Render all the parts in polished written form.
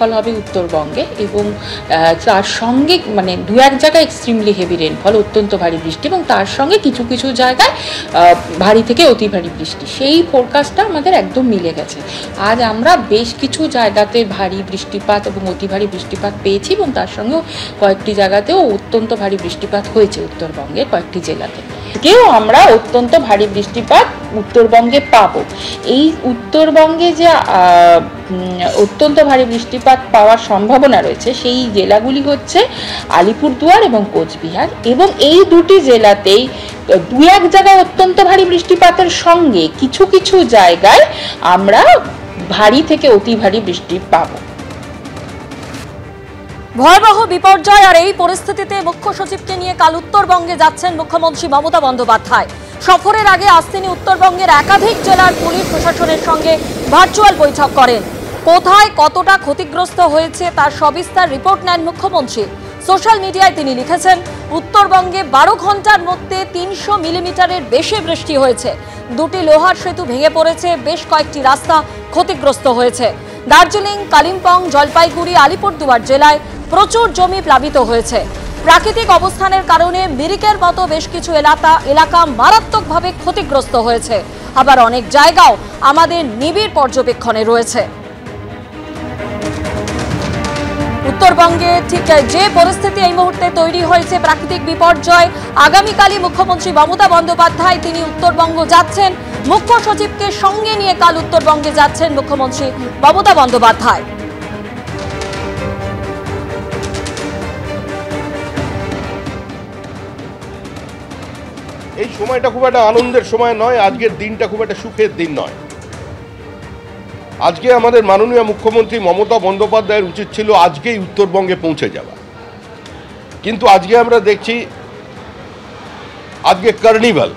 Rainfall হবে উত্তরবঙ্গে এবং তার সঙ্গে মানে দু এক জায়গায় এক্সট্রিমলি হেভি রেনফল, অত্যন্ত ভারী বৃষ্টি, এবং তার সঙ্গে কিছু কিছু জায়গায় ভারী থেকে অতি ভারী বৃষ্টি। সেই ফোরকাস্টটা আমাদের একদম মিলে গেছে। আজ আমরা বেশ কিছু জায়গাতে ভারী বৃষ্টিপাত এবং অতি ভারী বৃষ্টিপাত পেয়েছি, এবং তার সঙ্গেও কয়েকটি জায়গাতেও অত্যন্ত ভারী বৃষ্টিপাত হয়েছে উত্তরবঙ্গের কয়েকটি জেলাতে। কেউ আমরা অত্যন্ত ভারী বৃষ্টিপাত উত্তরবঙ্গে পাবো। এই উত্তরবঙ্গে যে অত্যন্ত ভারী বৃষ্টিপাত পাওয়ার সম্ভাবনা রয়েছে সেই জেলাগুলি হচ্ছে আলিপুরদুয়ার এবং কোচবিহার, এবং এই দুটি জেলাতেই দু এক জায়গায় অত্যন্ত ভারী বৃষ্টিপাতের সঙ্গে কিছু কিছু জায়গায় আমরা ভারী থেকে অতি ভারী বৃষ্টি পাবো। ভয়াবহ বিপর্যয় আর এই পরিস্থিতিতে মুখ্য সচিবকে নিয়ে কাল উত্তরবঙ্গে যাচ্ছেন মুখ্যমন্ত্রী মমতা বন্দ্যোপাধ্যায়। সফরের আগে আজ তিনি উত্তরবঙ্গের একাধিক জেলার পুলিশ প্রশাসনের সঙ্গে ভার্চুয়াল বৈঠক করেন। কোথায় কতটা ক্ষতিগ্রস্ত হয়েছে তার সবিস্তার রিপোর্ট নেন মুখ্যমন্ত্রী। সোশ্যাল মিডিয়ায় তিনি লিখেছেন, উত্তরবঙ্গে 12 ঘন্টার মধ্যে 300 মিলিমিটারের বেশি বৃষ্টি হয়েছে। দুটি লোহার সেতু ভেঙে পড়েছে, বেশ কয়েকটি রাস্তা ক্ষতিগ্রস্ত হয়েছে। দার্জিলিং, কালিম্পং, জলপাইগুড়ি, আলিপুরদুয়ার জেলায় প্রচুর জমি প্লাবিত হয়েছে। প্রাকৃতিক অবস্থানের কারণে মিরিকের মতো বেশ কিছু এলাকা মারাত্মকভাবে ক্ষতিগ্রস্ত হয়েছে। আবার অনেক জায়গাও আমাদের নিবিড় পর্যবেক্ষণে রয়েছে। উত্তরবঙ্গে ঠিক যে পরিস্থিতি এই মুহূর্তে তৈরি হয়েছে, প্রাকৃতিক বিপর্যয়, আগামীকালই মুখ্যমন্ত্রী মমতা বন্দ্যোপাধ্যায় তিনি উত্তরবঙ্গ যাচ্ছেন। মুখ্য সচিবকে সঙ্গে নিয়ে কাল উত্তরবঙ্গে যাচ্ছেন মুখ্যমন্ত্রী মমতা বন্দ্যোপাধ্যায়। এই সময়টা খুব একটা আনন্দের সময় নয়, আজকের দিনটা খুব একটা সুখের দিন নয়। আজকে আমাদের মাননীয় মুখ্যমন্ত্রী মমতা বন্দ্যোপাধ্যায়ের উচিত ছিল আজকেই উত্তরবঙ্গে পৌঁছে যাওয়া, কিন্তু আজকে আমরা দেখছি আজকে কার্নিভাল,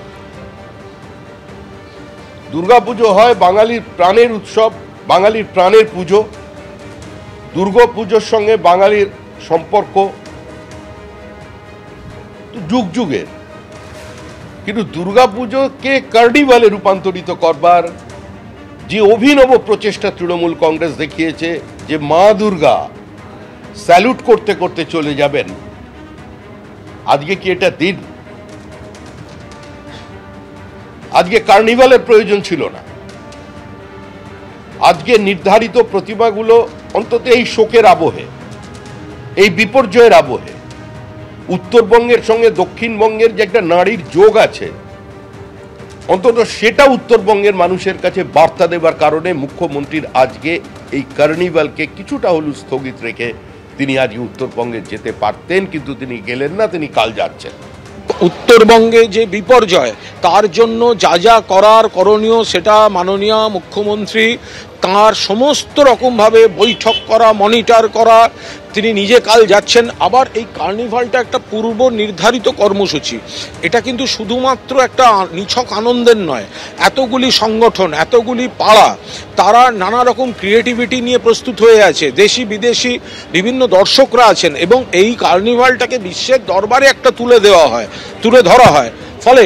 দুর্গাপুজো হয়, বাঙালির প্রাণের উৎসব, বাঙালির প্রাণের পুজো। দুর্গাপুজোর সঙ্গে বাঙালির সম্পর্ক যুগ যুগের, কিন্তু দুর্গাপুজোকে কার্নিভালে রূপান্তরিত করবার যে অভিনব প্রচেষ্টা তৃণমূল কংগ্রেস দেখিয়েছে, যে মা দুর্গা স্যালুট করতে করতে চলে যাবেন, আজকে কি এটা দিন? আজকে কার্নিভালের প্রয়োজন ছিল না। আজকে নির্ধারিত প্রতিমাগুলো অন্তত এই শোকের আবহে, এই বিপর্যয়ের আবহে, উত্তরবঙ্গের সঙ্গে দক্ষিণবঙ্গের যে একটা নারীর যোগ আছে, অন্তত সেটা উত্তরবঙ্গের মানুষের কাছে বার্তা দেবার কারণে মুখ্যমন্ত্রীর আজকে এই কার্নিভালকে কিছুটা হলেও স্থগিত রেখে তিনি আজকে উত্তরবঙ্গে যেতে পারতেন, কিন্তু তিনি গেলেন না, তিনি কাল যাচ্ছেন। উত্তরবঙ্গে যে বিপর্যয়, তার জন্য যা যা করার করণীয় সেটা মাননীয় মুখ্যমন্ত্রী তাঁর সমস্ত রকমভাবে বৈঠক করা, মনিটর করা, তিনি নিজে কাল যাচ্ছেন। আবার এই কার্নিভালটা একটা পূর্ব নির্ধারিত কর্মসূচি, এটা কিন্তু শুধুমাত্র একটা নিছক আনন্দের নয়। এতগুলি সংগঠন, এতগুলি পাড়া, তারা নানা রকম ক্রিয়েটিভিটি নিয়ে প্রস্তুত হয়ে আছে, দেশি বিদেশি বিভিন্ন দর্শকরা আছেন, এবং এই কার্নিভালটাকে বিশ্বের দরবারে একটা তুলে ধরা হয়। ফলে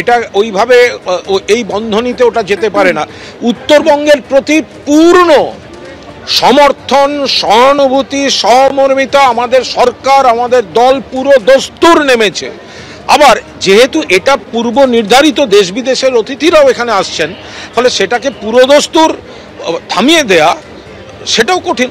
এটা ওইভাবে এই বন্ধনীতে ওটা যেতে পারে না। উত্তরবঙ্গের প্রতি পূর্ণ সমর্থন, সহানুভূতি, সহমর্মিতা আমাদের সরকার, আমাদের দল পুরো দস্তুর নেমেছে। আবার যেহেতু এটা পূর্ব নির্ধারিত, দেশ বিদেশের অতিথিরাও এখানে আসছেন, ফলে সেটাকে পুরো দস্তুর থামিয়ে দেয়া সেটাও কঠিন।